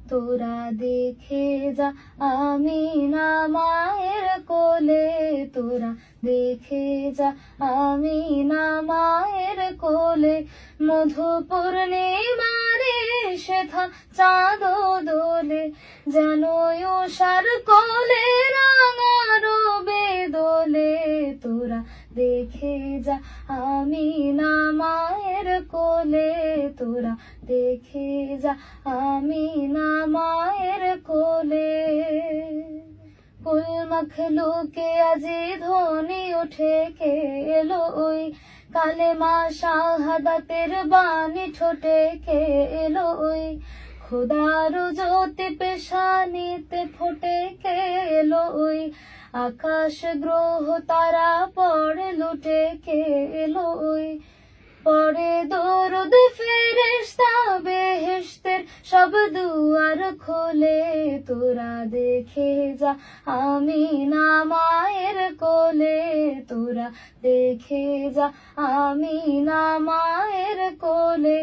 তোরা দেখে যা আমিনা মায়ের কোলে, তোরা দেখে যা আমিনা মায়ের কোলে। মধু পূর্ণিমারে সেথা চাঁদ দোলে, যেন উষার কোলে রাঙা রবে দোলে। তোরা দেখে যা আমিনা মায়ের কোলে, তোরা দেখে যা আমিনা মায়ের কোলে। কুল মখলুকে আজি ধ্বনি উঠে কে এলো ওই, কালেমা শাহাদাতের বাণী ঠোঁটে কে এলো ওই। খোদার জ্যোতি পেশানিতে ফোটে কে এলো ওই, আকাশ গ্রহ তারা পড়ে লুটে কে এলো ওই। পরে দরুদ ফেরেশতা বেহেশতের সব দুয়ার খোলে, তোরা দেখে যা আমিনা মায়ের কোলে, তোরা দেখে যা আমিনা মায়ের কোলে।